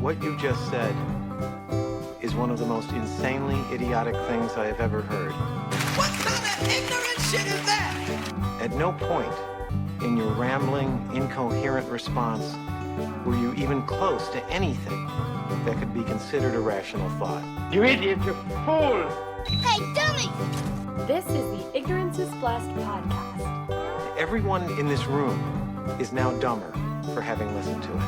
What you just said is one of the most insanely idiotic things I have ever heard. What kind of ignorant shit is that? At no point in your rambling, incoherent response were you even close to anything that could be considered a rational thought. You idiot, you fool! Hey, dummy! This is the Ignorance is Blessed podcast. Everyone in this room is now dumber for having listened to it.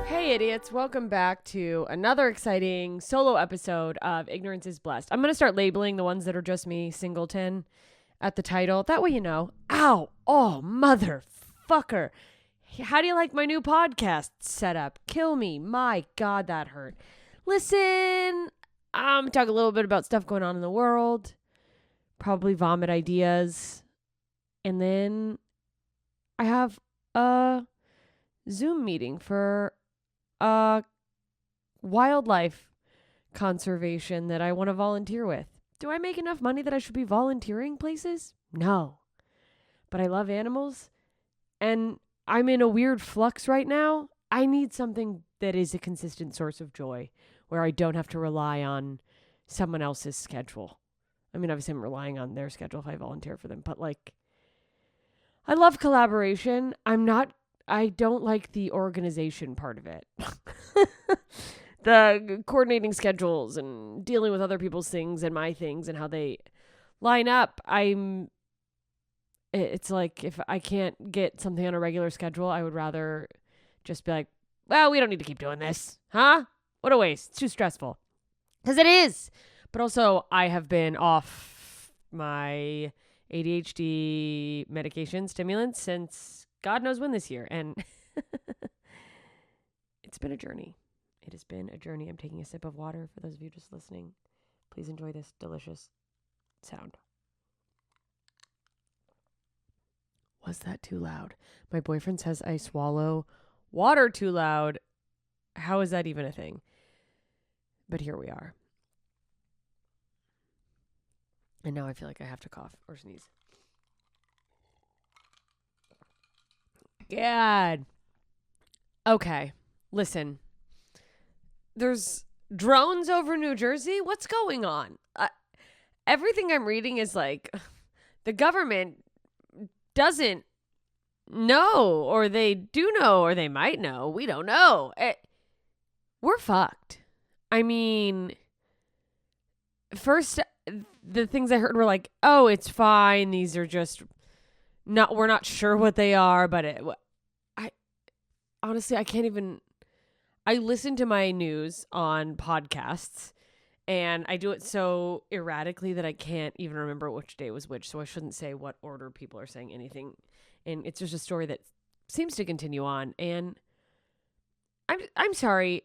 Hey, idiots. Welcome back to another exciting solo episode of Ignorance is Blessed. I'm going to start labeling the ones that are just me, Singleton, at the title. That way you know. Ow! Oh, motherfucker. How do you like my new podcast setup? Kill me. My God, that hurt. Listen, I'm talk a little bit about stuff going on in the world. Probably vomit ideas. And then I have a Zoom meeting for wildlife conservation that I want to volunteer with. Do I make enough money that I should be volunteering places? No. But I love animals, and I'm in a weird flux right now. I need something that is a consistent source of joy where I don't have to rely on someone else's schedule. I mean, obviously I'm relying on their schedule if I volunteer for them, but like, I love collaboration. I don't like the organization part of it. The coordinating schedules and dealing with other people's things and my things and how they line up. It's like if I can't get something on a regular schedule, I would rather just be like, well, we don't need to keep doing this. Huh? What a waste. It's too stressful. Because it is. But also, I have been off my ADHD medication stimulants since God knows when this year. And it's been a journey. It has been a journey. I'm taking a sip of water for those of you just listening. Please enjoy this delicious sound. Was that too loud? My boyfriend says I swallow water too loud. How is that even a thing? But here we are. And now I feel like I have to cough or sneeze. God. Okay. Listen. There's drones over New Jersey. What's going on? Everything I'm reading is like the government doesn't know, or they do know, or they might know. We don't know. We're fucked. I mean, first, the things I heard were like, oh, it's fine. These are just we're not sure what they are, but I honestly, I can't even. I listen to my news on podcasts, and I do it so erratically that I can't even remember which day was which, so I shouldn't say what order people are saying anything. And it's just a story that seems to continue on. And I'm sorry.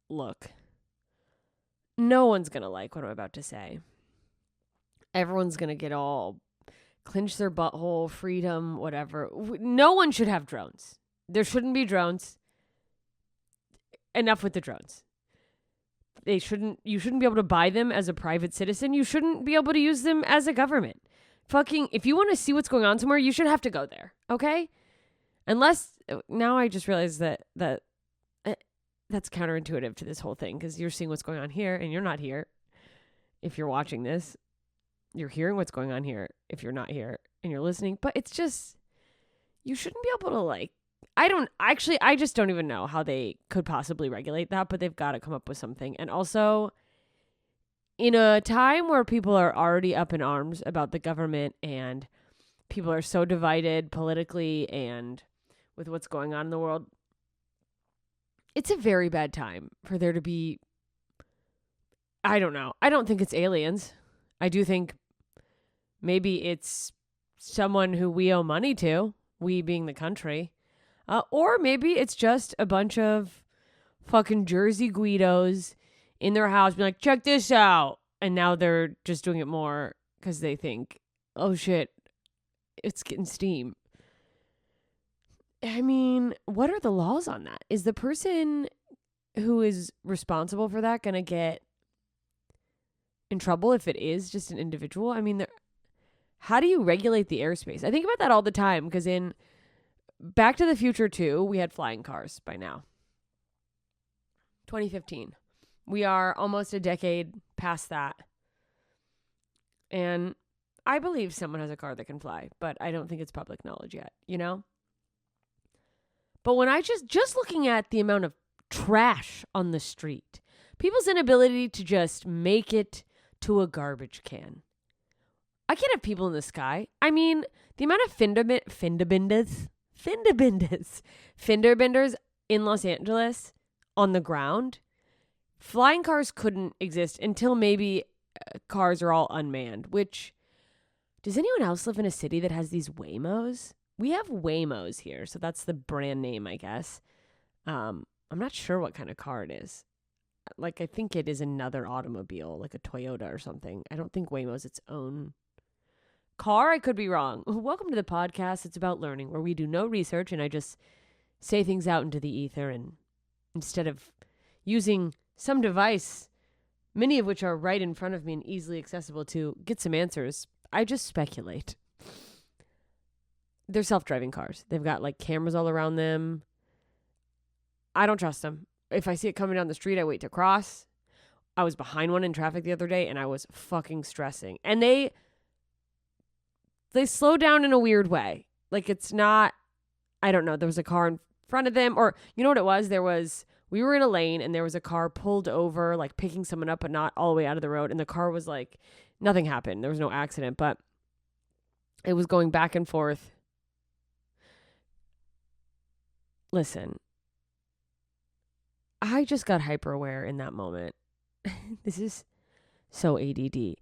Look, no one's going to like what I'm about to say. Everyone's going to get all clench their butthole, freedom, whatever. No one should have drones. There shouldn't be drones. Enough with the drones. You shouldn't be able to buy them as a private citizen. You shouldn't be able to use them as a government. Fucking, if you want to see what's going on somewhere, you should have to go there. Okay? Unless, now I just realized that that's counterintuitive to this whole thing, because you're seeing what's going on here and you're not here. If you're watching this, you're hearing what's going on here if you're not here and you're listening. But it's just, you shouldn't be able to like, I just don't even know how they could possibly regulate that, but they've got to come up with something. And also, in a time where people are already up in arms about the government and people are so divided politically and with what's going on in the world, it's a very bad time for there to be, I don't know. I don't think it's aliens. I do think maybe it's someone who we owe money to, we being the country. Or maybe it's just a bunch of fucking Jersey Guidos in their house being like, check this out. And now they're just doing it more because they think, oh shit, it's getting steam. I mean, what are the laws on that? Is the person who is responsible for that going to get in trouble if it is just an individual? I mean, how do you regulate the airspace? I think about that all the time because in Back to the Future 2, we had flying cars by now. 2015. We are almost a decade past that. And I believe someone has a car that can fly, but I don't think it's public knowledge yet, you know? But when I just looking at the amount of trash on the street, people's inability to just make it to a garbage can. I can't have people in the sky. I mean, the amount of fender benders in Los Angeles on the ground, flying cars couldn't exist until maybe cars are all unmanned, which, does anyone else live in a city that has these Waymos? We have Waymos here, so that's the brand name, I guess. I'm not sure what kind of car it is. Like, I think it is another automobile, like a Toyota or something. I don't think Waymo's its own car. I could be wrong. Welcome to the podcast. It's about learning, where we do no research and I just say things out into the ether, and instead of using some device, many of which are right in front of me and easily accessible to get some answers, I just speculate. They're self-driving cars. They've got like cameras all around them. I don't trust them. If I see it coming down the street, I wait to cross. I was behind one in traffic the other day and I was fucking stressing. And they slow down in a weird way. Like, it's not, I don't know, there was a car in front of them, or you know what it was? We were in a lane and there was a car pulled over, like picking someone up, but not all the way out of the road. And the car was like, nothing happened. There was no accident, but it was going back and forth. Listen, I just got hyper aware in that moment. This is so ADD.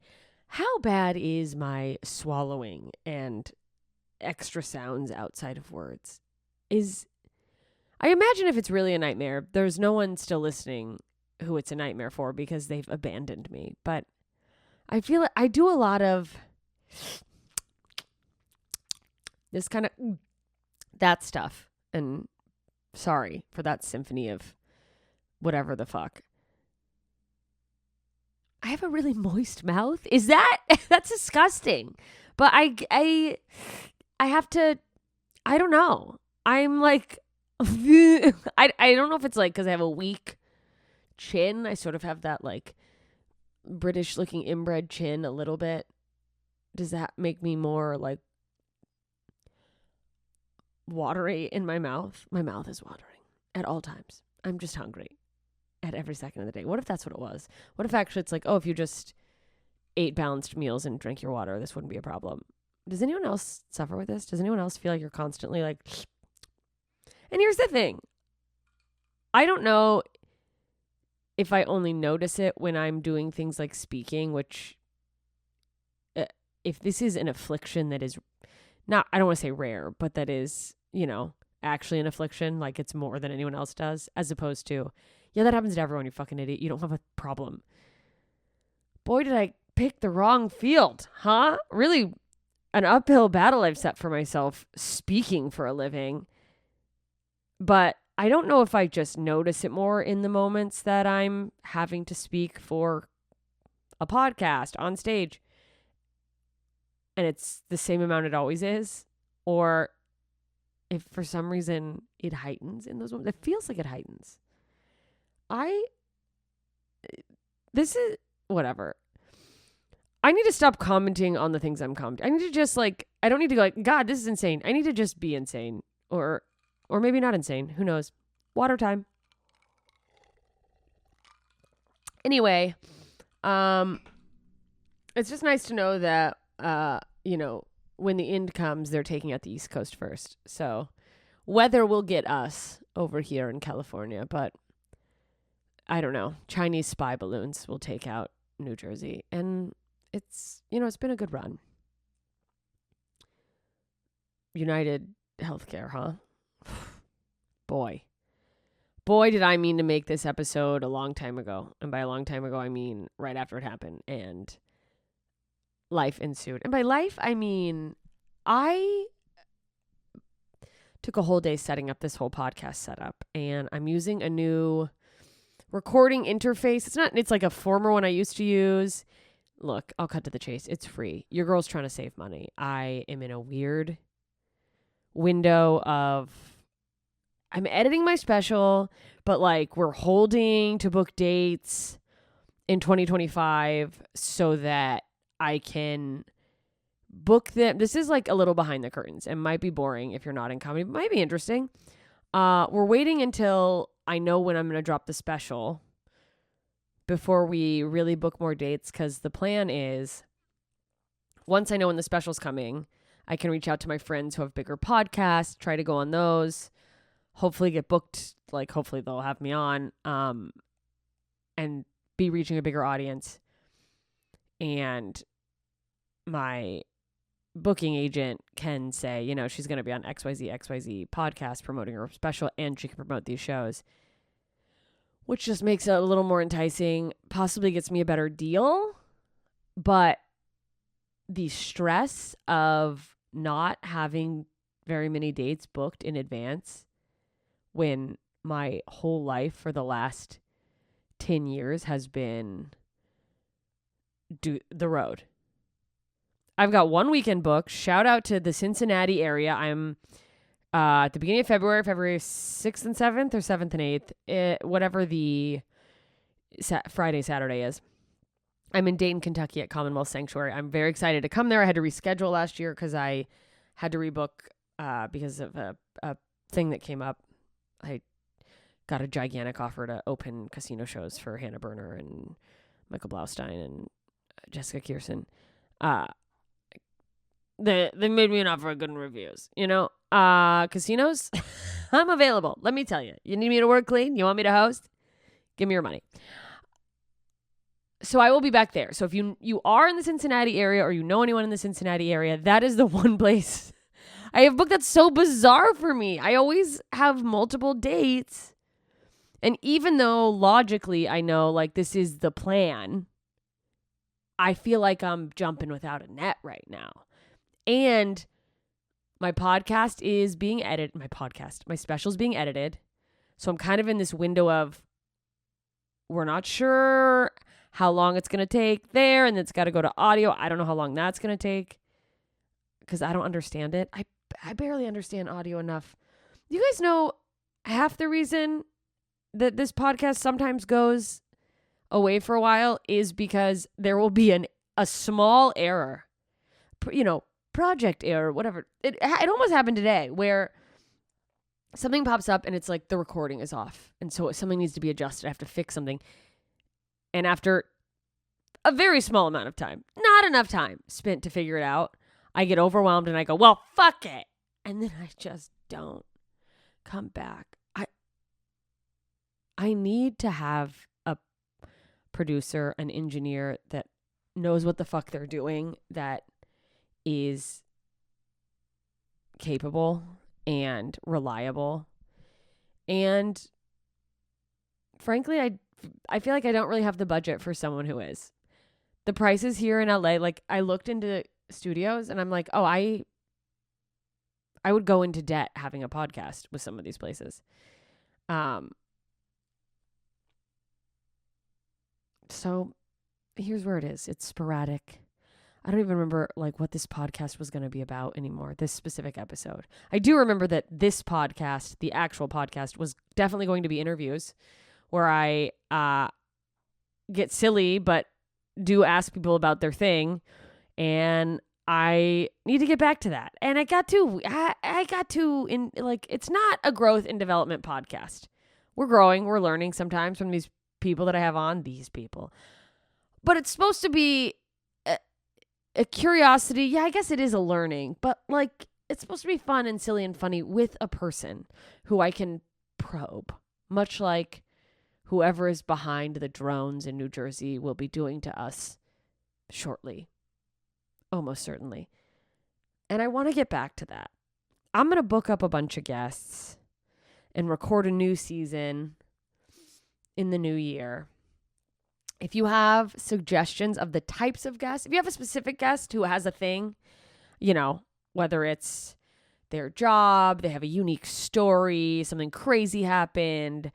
How bad is my swallowing and extra sounds outside of words? I imagine if it's really a nightmare, there's no one still listening who it's a nightmare for because they've abandoned me. But I feel like I do a lot of this kind of that stuff. And sorry for that symphony of whatever the fuck. I have a really moist mouth. Is that that's disgusting? But I have to, I don't know. I'm like I don't know if it's like because I have a weak chin. I sort of have that like British looking inbred chin a little bit. Does that make me more like watery in my mouth? My mouth is watering at all times. I'm just hungry at every second of the day. What if that's what it was? What if actually it's like, oh, if you just ate balanced meals and drank your water, this wouldn't be a problem? Does anyone else suffer with this? Does anyone else feel like you're constantly like... And here's the thing. I don't know if I only notice it when I'm doing things like speaking, which if this is an affliction that is not, I don't want to say rare, but that is, you know, actually an affliction, like it's more than anyone else does, as opposed to, yeah, that happens to everyone, you fucking idiot. You don't have a problem. Boy, did I pick the wrong field, huh? Really an uphill battle I've set for myself speaking for a living. But I don't know if I just notice it more in the moments that I'm having to speak for a podcast on stage. And it's the same amount it always is. Or if for some reason it heightens in those moments. It feels like it heightens. This is, whatever. I need to stop commenting on the things I'm commenting. I need to just like, I don't need to go like, God, this is insane. I need to just be insane. Or maybe not insane. Who knows? Water time. Anyway, it's just nice to know that, you know, when the end comes, they're taking out the East Coast first. So weather will get us over here in California, but I don't know. Chinese spy balloons will take out New Jersey. And it's, you know, it's been a good run. United Healthcare, huh? Boy, did I mean to make this episode a long time ago. And by a long time ago, I mean right after it happened. And life ensued. And by life, I mean I took a whole day setting up this whole podcast setup. And I'm using a new recording interface. It's like a former one I used to use. Look, I'll cut to the chase. It's free. Your girl's trying to save money. I am in a weird window of... I'm editing my special, but like we're holding to book dates in 2025 so that I can book them. This is like a little behind the curtains and might be boring if you're not in comedy, but might be interesting. We're waiting until I know when I'm going to drop the special before we really book more dates, because the plan is once I know when the special's coming, I can reach out to my friends who have bigger podcasts, try to go on those, hopefully get booked, like hopefully they'll have me on, and be reaching a bigger audience. And my booking agent can say, you know, she's going to be on XYZ podcast promoting her special, and she can promote these shows, which just makes it a little more enticing, possibly gets me a better deal. But the stress of not having very many dates booked in advance when my whole life for the last 10 years has been the road. I've got one weekend booked. Shout out to the Cincinnati area. I'm at the beginning of February 6th and 7th or 7th and 8th, whatever the Friday, Saturday is. I'm in Dayton, Kentucky at Commonwealth Sanctuary. I'm very excited to come there. I had to reschedule last year because I had to rebook because of a thing that came up. I got a gigantic offer to open casino shows for Hannah Berner and Michael Blaustein and Jessica Kirsten. They made me an offer of good reviews, you know. Casinos, I'm available. Let me tell you. You need me to work clean? You want me to host? Give me your money. So I will be back there. So if you are in the Cincinnati area or you know anyone in the Cincinnati area, that is the one place I have booked. That's so bizarre for me. I always have multiple dates. And even though logically I know like this is the plan, I feel like I'm jumping without a net right now. And my podcast is being edited. My special's being edited. So I'm kind of in this window of we're not sure how long it's going to take there, and it's got to go to audio. I don't know how long that's going to take because I don't understand it. I barely understand audio enough. You guys know half the reason that this podcast sometimes goes away for a while is because there will be a small error, you know, project error, whatever. It almost happened today where something pops up and it's like the recording is off. And so something needs to be adjusted. I have to fix something. And after a very small amount of time, not enough time spent to figure it out, I get overwhelmed and I go, well, fuck it. And then I just don't come back. I need to have a producer, an engineer that knows what the fuck they're doing, that is capable and reliable. And frankly, I feel like I don't really have the budget for someone who is. The prices here in LA, like I looked into studios and I'm like, oh, I would go into debt having a podcast with some of these places. So here's where it is. It's sporadic. I don't even remember like what this podcast was going to be about anymore, this specific episode. I do remember that this podcast, the actual podcast, was definitely going to be interviews where I get silly but do ask people about their thing, and I need to get back to that. And I got to in like, it's not a growth and development podcast. We're growing, we're learning sometimes from these people that I have on, these people. But it's supposed to be a curiosity. Yeah, I guess it is a learning, but like it's supposed to be fun and silly and funny with a person who I can probe, much like whoever is behind the drones in New Jersey will be doing to us shortly. Almost certainly. And I want to get back to that. I'm going to book up a bunch of guests and record a new season in the new year. If you have suggestions of the types of guests, if you have a specific guest who has a thing, you know, whether it's their job, they have a unique story, something crazy happened,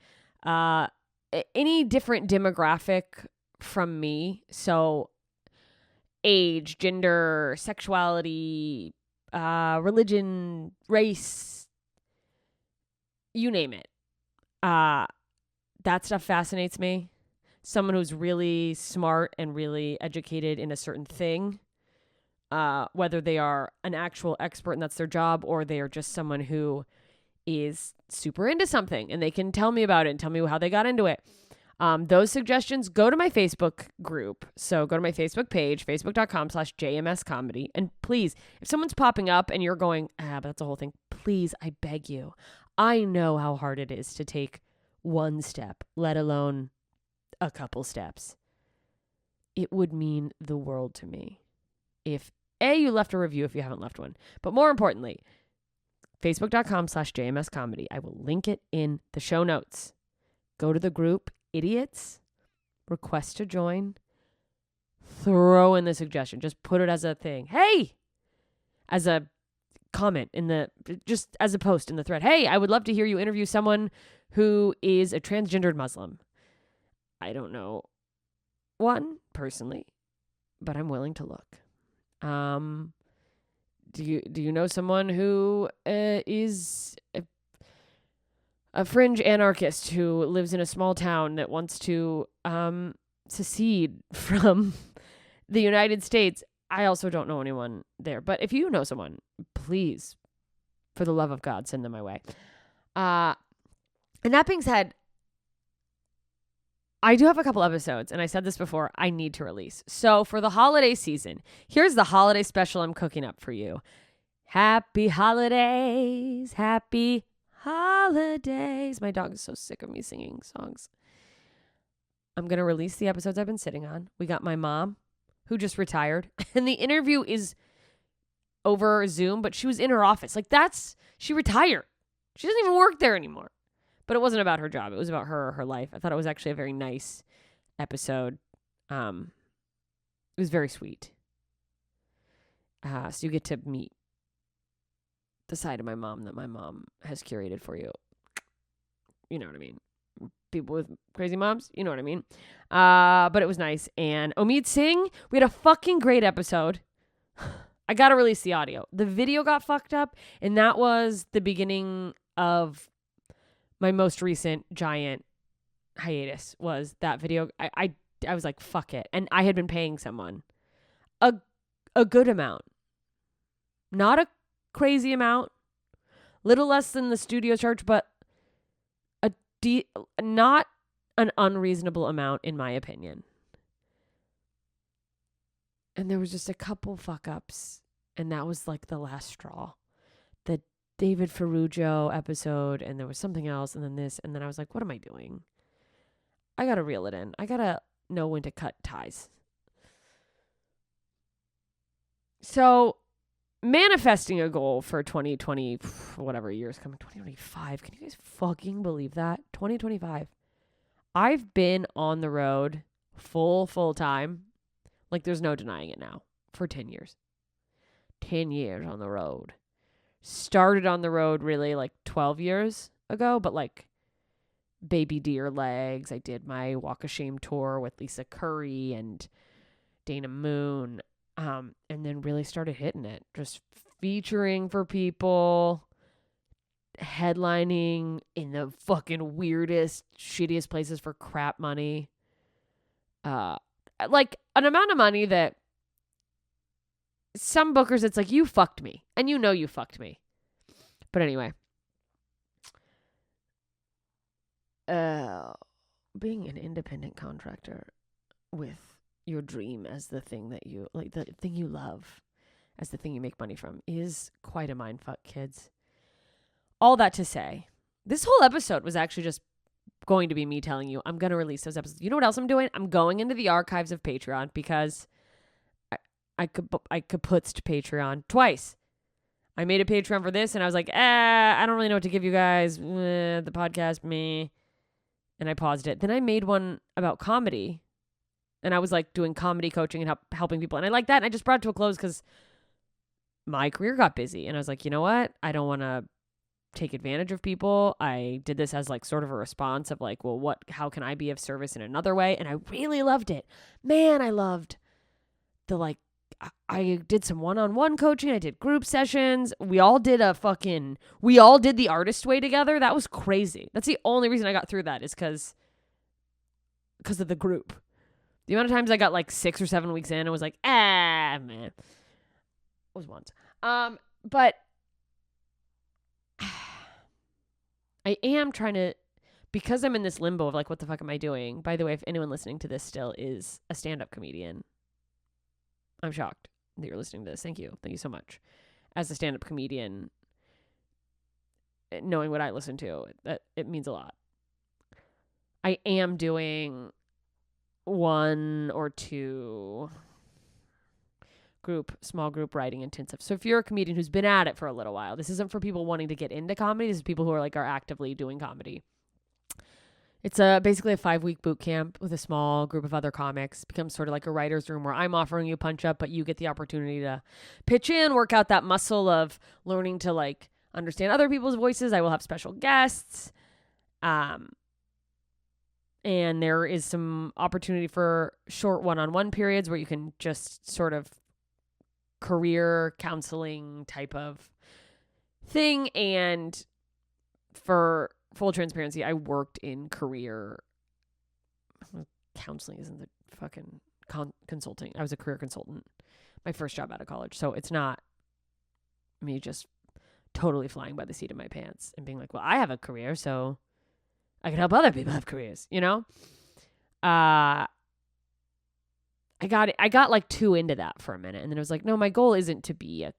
any different demographic from me. So age, gender, sexuality, religion, race, you name it. That stuff fascinates me. Someone who's really smart and really educated in a certain thing, whether they are an actual expert and that's their job, or they are just someone who is super into something and they can tell me about it and tell me how they got into it. Those suggestions, go to my Facebook group. So go to my Facebook page, facebook.com/JMScomedy. And please, if someone's popping up and you're going, but that's a whole thing, please, I beg you. I know how hard it is to take one step, let alone a couple steps. It would mean the world to me if you left a review if you haven't left one. But more importantly, facebook.com/JMScomedy. I will link it in the show notes. Go to the group, idiots, request to join, throw in the suggestion. Just put it as a thing. Hey, as a comment just as a post in the thread. Hey, I would love to hear you interview someone who is a transgendered Muslim. I don't know one personally, but I'm willing to look. Do you know someone who is a fringe anarchist who lives in a small town that wants to secede from the United States? I also don't know anyone there, but if you know someone, please, for the love of God, send them my way. And that being said, I do have a couple episodes, and I said this before, I need to release. So for the holiday season, here's the holiday special I'm cooking up for you. Happy holidays, happy holidays. My dog is so sick of me singing songs. I'm going to release the episodes I've been sitting on. We got my mom, who just retired, and the interview is over Zoom, but she was in her office. She retired. She doesn't even work there anymore. But it wasn't about her job. It was about her life. I thought it was actually a very nice episode. It was very sweet. So you get to meet the side of my mom that my mom has curated for you. You know what I mean? People with crazy moms, you know what I mean? But it was nice. And Omid Singh, we had a fucking great episode. I got to release the audio. The video got fucked up, and that was the beginning of my most recent giant hiatus, was that video. I was like, fuck it. And I had been paying someone a good amount. Not a crazy amount. Little less than the studio charge, but not an unreasonable amount, in my opinion. And there was just a couple fuck ups, and that was like the last straw. The David Ferruggio episode, and there was something else, and then this, and then I was like, what am I doing? I gotta reel it in. I gotta know when to cut ties. So, manifesting a goal for 2020, whatever year is coming, 2025. Can you guys fucking believe that? 2025. I've been on the road full time. Like, there's no denying it now. For 10 years. 10 years on the road. Started on the road really like 12 years ago, but like baby deer legs. I did my Walk of Shame tour with Lisa Curry and Dana Moon. And then really started hitting it. Just featuring for people. Headlining in the fucking weirdest, shittiest places for crap money. Like an amount of money that some bookers, it's like, you fucked me. And you know you fucked me. But anyway. Being an independent contractor with your dream as the thing that you, like the thing you love, as the thing you make money from, is quite a mindfuck, kids. All that to say, this whole episode was actually just going to be me telling you I'm going to release those episodes. You know what else I'm doing? I'm going into the archives of Patreon because I could putzed Patreon twice. I made a Patreon for this and I was like, I don't really know what to give you guys. The podcast, me. And I paused it. Then I made one about comedy and I was like doing comedy coaching and helping people. And I like that. And I just brought it to a close because my career got busy. And I was like, you know what? I don't want to take advantage of people. I did this as like sort of a response of like, well, how can I be of service in another way? And I really loved it. Man, I loved the like I did some one-on-one coaching. I did group sessions. We all did the artist way together. That was crazy. That's the only reason I got through that is because of the group. The amount of times I got like 6 or 7 weeks in and was like, man. It was once. But I am trying to, because I'm in this limbo of like, what the fuck am I doing? By the way, if anyone listening to this still is a stand-up comedian, I'm shocked that you're listening to this. Thank you. Thank you so much. As a stand-up comedian, knowing what I listen to, that it means a lot. I am doing 1 or 2 small group writing intensive. So if you're a comedian who's been at it for a little while, this isn't for people wanting to get into comedy. This is people who are actively doing comedy. It's basically a 5-week boot camp with a small group of other comics. It becomes sort of like a writer's room where I'm offering you punch up, but you get the opportunity to pitch in, work out that muscle of learning to understand other people's voices. I will have special guests. And there is some opportunity for short one-on-one periods where you can just sort of career counseling type of thing. And for full transparency, I worked in career counseling. Isn't the fucking consulting? I was a career consultant, my first job out of college. So it's not me just totally flying by the seat of my pants and being like, well, I have a career, so I can help other people have careers, I got too into that for a minute. And then I was like, no, my goal isn't to be a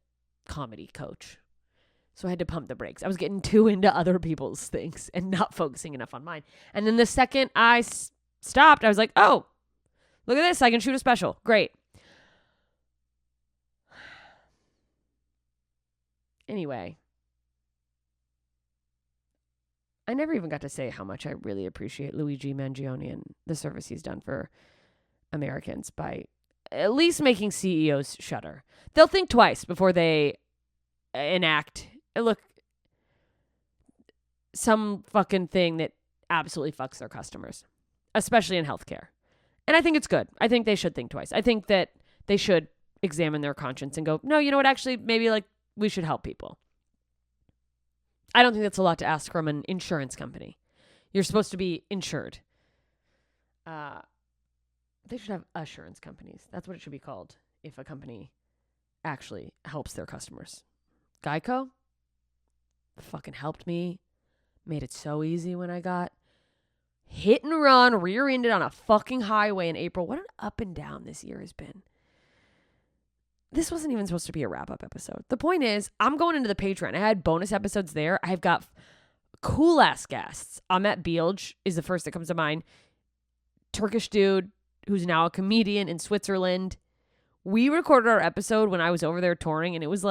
comedy coach. So I had to pump the brakes. I was getting too into other people's things and not focusing enough on mine. And then the second I stopped, I was like, oh, look at this. I can shoot a special. Great. Anyway, I never even got to say how much I really appreciate Luigi Mangione and the service he's done for Americans by at least making CEOs shudder. They'll think twice before they enact some fucking thing that absolutely fucks their customers, especially in healthcare. And I think it's good. I think they should think twice. I think that they should examine their conscience and go, no, you know what? Actually, maybe we should help people. I don't think that's a lot to ask from an insurance company. You're supposed to be insured. They should have assurance companies. That's what it should be called if a company actually helps their customers. Geico fucking helped me. Made it so easy when I got hit and run, rear-ended on a fucking highway in April. What an up and down this year has been. This wasn't even supposed to be a wrap-up episode. The point is, I'm going into the Patreon. I had bonus episodes there. I've got cool-ass guests. Ahmet Bilge is the first that comes to mind. Turkish dude who's now a comedian in Switzerland. We recorded our episode when I was over there touring, and it was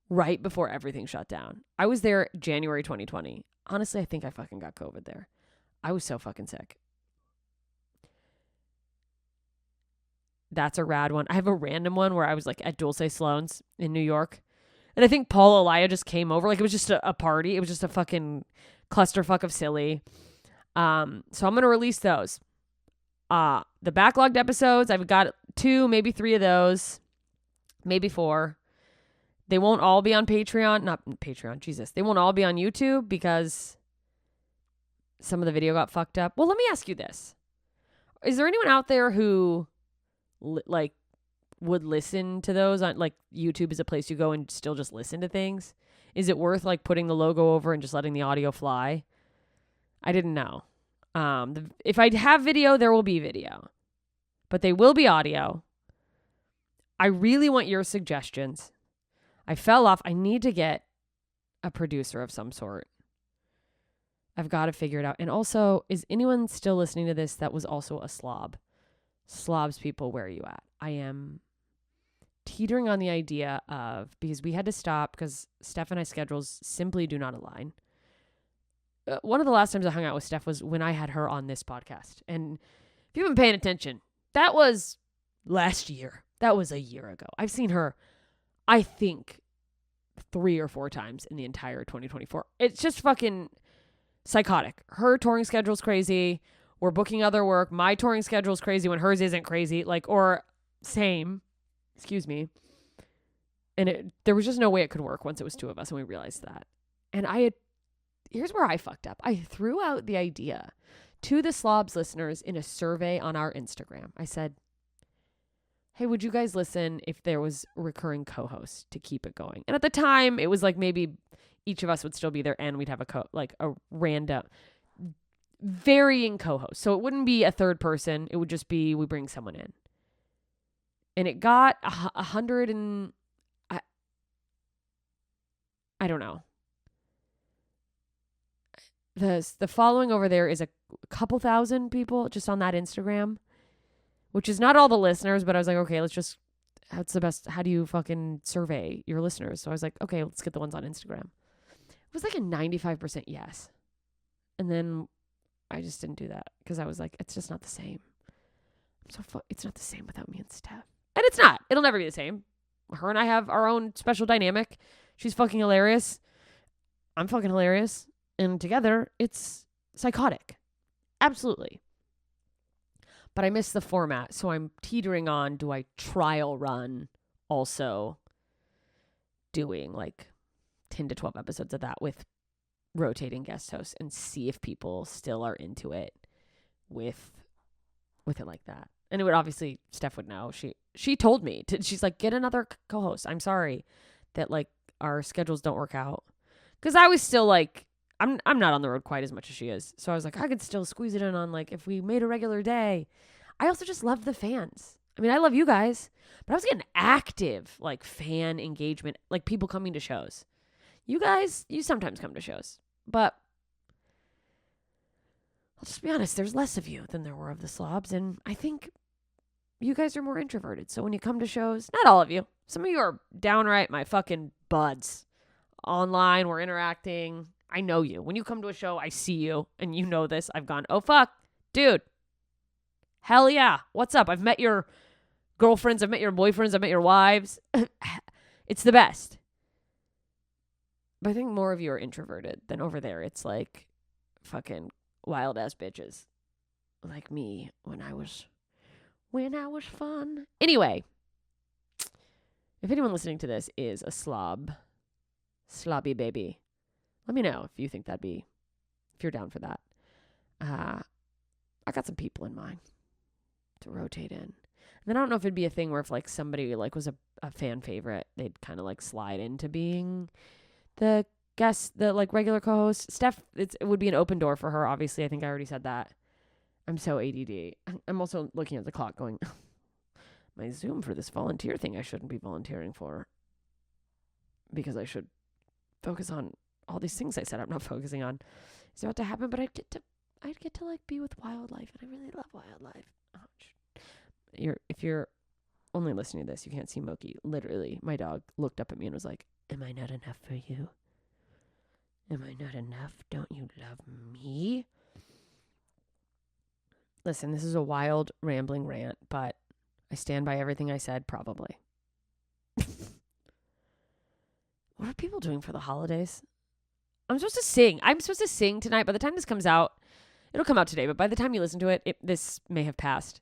right before everything shut down. I was there January 2020. Honestly, I think I fucking got COVID there. I was so fucking sick. That's a rad one. I have a random one where I was at Dulce Sloan's in New York. And I think Paul Elia just came over. It was just a party. It was just a fucking clusterfuck of silly. So I'm going to release those. The backlogged episodes, I've got 2, maybe 3 of those. Maybe 4. They won't all be on Patreon. Not Patreon, Jesus. They won't all be on YouTube because some of the video got fucked up. Well, let me ask you this. Is there anyone out there who would listen to those on YouTube is a place you go and still just listen to things? Is it worth putting the logo over and just letting the audio fly? I didn't know. If I have video, there will be video, but they will be audio. I really want your suggestions. I fell off. I need to get a producer of some sort. I've got to figure it out. And also, is anyone still listening to this that was also a slob? Slobs people, where are you at? I am teetering on the idea of, because we had to stop because Steph and I's schedules simply do not align. One of the last times I hung out with Steph was when I had her on this podcast. And if you've been paying attention, that was last year. That was a year ago. I've seen her, I think, 3 or 4 times in the entire 2024. It's just fucking psychotic. Her touring schedule's crazy. We're booking other work. My touring schedule's crazy when hers isn't crazy. Or same. Excuse me. And there was just no way it could work once it was two of us, and we realized that. And here's where I fucked up. I threw out the idea to the Slobs listeners in a survey on our Instagram. I said, hey, would you guys listen if there was a recurring co-host to keep it going? And at the time, it was like maybe each of us would still be there and we'd have a random, varying co-host. So it wouldn't be a third person. It would just be we bring someone in. And it got 100 and... I don't know. The following over there is a couple thousand people just on that Instagram, which is not all the listeners, but I was like, okay, how do you fucking survey your listeners? So I was like, okay, let's get the ones on Instagram. It was like a 95% yes. And then I just didn't do that because I was like, it's just not the same. It's not the same without me and Steph. And it's not. It'll never be the same. Her and I have our own special dynamic. She's fucking hilarious. I'm fucking hilarious. And together, it's psychotic. Absolutely. But I miss the format, so I'm teetering on, do I trial run also doing like 10 to 12 episodes of that with rotating guest hosts and see if people still are into it with it like that. And it would obviously, Steph would know. She told me, she's like, get another co-host. I'm sorry that like our schedules don't work out. Because I was still like, I'm not on the road quite as much as she is. So I was like, I could still squeeze it in on like if we made a regular day. I also just love the fans. I mean, I love you guys, but I was getting active like fan engagement, like people coming to shows. You guys, you sometimes come to shows, but I'll just be honest, there's less of you than there were of the Slobs, and I think you guys are more introverted. So when you come to shows, not all of you, some of you are downright my fucking buds. Online, we're interacting. I know you. When you come to a show, I see you, and you know this. I've gone, oh, fuck, dude. Hell yeah. What's up? I've met your girlfriends. I've met your boyfriends. I've met your wives. It's the best. But I think more of you are introverted than over there. It's like fucking wild ass bitches like me when I was fun. Anyway, if anyone listening to this is a slobby baby, let me know if you think if you're down for that. I got some people in mind to rotate in. And then I don't know if it'd be a thing where if like somebody like was a fan favorite, they'd kind of like slide into being the guest, the like regular co-host. Steph, it would be an open door for her. Obviously, I think I already said that. I'm so ADD. I'm also looking at the clock going, my Zoom for this volunteer thing I shouldn't be volunteering for because I should focus on all these things I said I'm not focusing on. It's about to happen, but I'd get to like be with wildlife, and I really love wildlife. If you're only listening to this, you can't see Moki. Literally, my dog looked up at me and was like, am I not enough for you? Am I not enough? Don't you love me? Listen, this is a wild, rambling rant, but I stand by everything I said, probably. What are people doing for the holidays? I'm supposed to sing tonight. By the time this comes out, it'll come out today, but by the time you listen to it, this may have passed.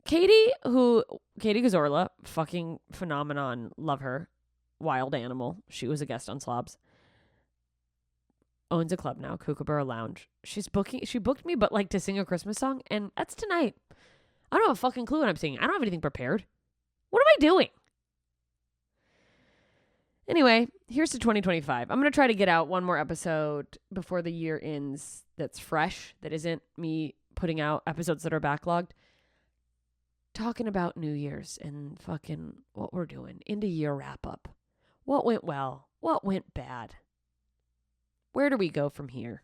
Katie Gazorla, fucking phenomenon, love her, wild animal. She was a guest on Slobs. Owns a club now, Kookaburra Lounge. She booked me, but like to sing a Christmas song, and that's tonight. I don't have a fucking clue what I'm singing. I don't have anything prepared. What am I doing? Anyway, here's to 2025. I'm going to try to get out one more episode before the year ends that's fresh, that isn't me putting out episodes that are backlogged. Talking about New Year's and fucking what we're doing. End of year wrap up. What went well? What went bad? Where do we go from here?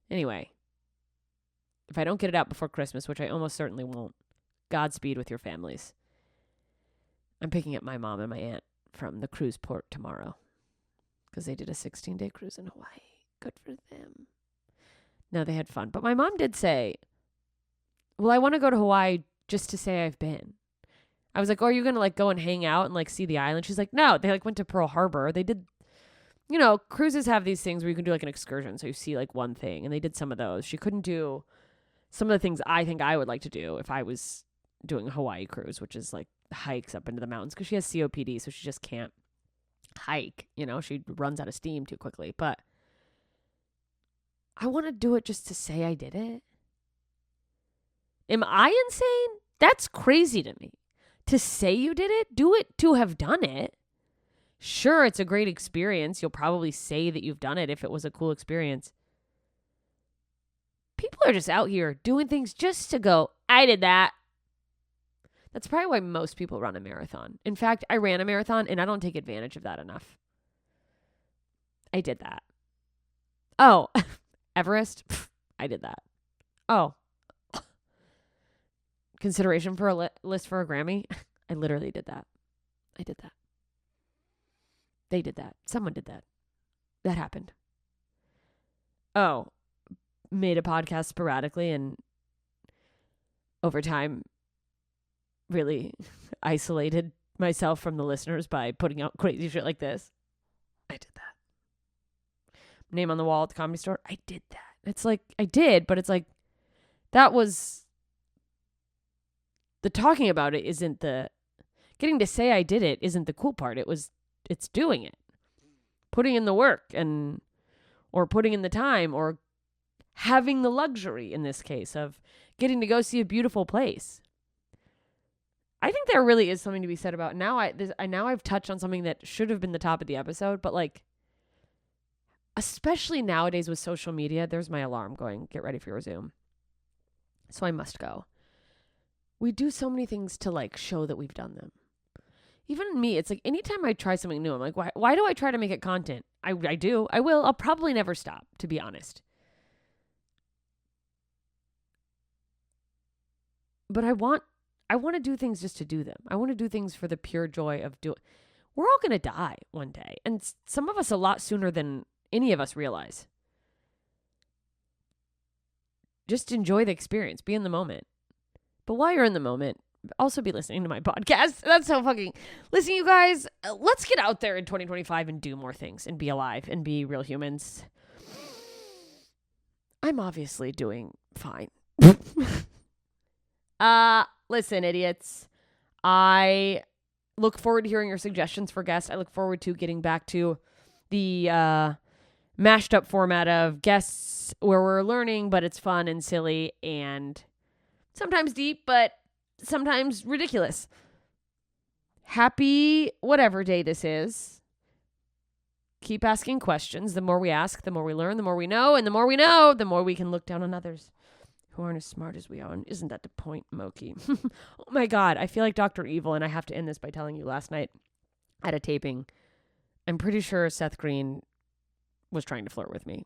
Anyway, if I don't get it out before Christmas, which I almost certainly won't, Godspeed with your families. I'm picking up my mom and my aunt from the cruise port tomorrow because they did a 16-day cruise in Hawaii. Good for them. No, they had fun. But my mom did say, well, I want to go to Hawaii just to say I've been. I was like, oh, are you going to like go and hang out and like see the island? She's like, no, they like went to Pearl Harbor. They did, cruises have these things where you can do like an excursion. So you see like one thing, and they did some of those. She couldn't do some of the things I think I would like to do if I was doing a Hawaii cruise, which is like hikes up into the mountains because she has COPD, so she just can't hike. You know, she runs out of steam too quickly. But I want to do it just to say I did it. Am I insane? That's crazy to me. To say you did it, do it to have done it. Sure, it's a great experience. You'll probably say that you've done it if it was a cool experience. People are just out here doing things just to go, I did that. That's probably why most people run a marathon. In fact, I ran a marathon and I don't take advantage of that enough. I did that. Oh, Everest? I did that. Oh. Consideration for a list for a Grammy? I literally did that. I did that. They did that. Someone did that. That happened. Oh, made a podcast sporadically and over time really isolated myself from the listeners by putting out crazy shit like this. I did that. Name on the wall at the Comedy Store? I did that. It's like, I did, but it's like, that was, the talking about it isn't the, getting to say I did it isn't the cool part. It's doing it. Putting in the work or putting in the time or having the luxury in this case of getting to go see a beautiful place. I think there really is something to be said about now. I've touched on something that should have been the top of the episode, but like, especially nowadays with social media, there's my alarm going, get ready for your Zoom. So I must go. We do so many things to like show that we've done them. Even me, it's like anytime I try something new, I'm like, why do I try to make it content? I do. I will. I'll probably never stop, to be honest. But I want to do things just to do them. I want to do things for the pure joy of doing. We're all going to die one day. And some of us a lot sooner than any of us realize. Just enjoy the experience. Be in the moment. But while you're in the moment, also be listening to my podcast. That's so fucking... Listen, you guys, let's get out there in 2025 and do more things and be alive and be real humans. I'm obviously doing fine. Listen, idiots. I look forward to hearing your suggestions for guests. I look forward to getting back to the mashed up format of guests where we're learning, but it's fun and silly and sometimes deep, but sometimes ridiculous. Happy whatever day this is. Keep asking questions. The more we ask, the more we learn, the more we know, and the more we know, the more we can look down on others who aren't as smart as we are. And isn't that the point, Moki? Oh my God, I feel like Dr. Evil, and I have to end this by telling you last night at a taping, I'm pretty sure Seth Green was trying to flirt with me.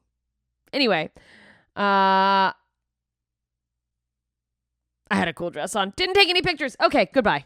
Anyway, I had a cool dress on. Didn't take any pictures. Okay, goodbye.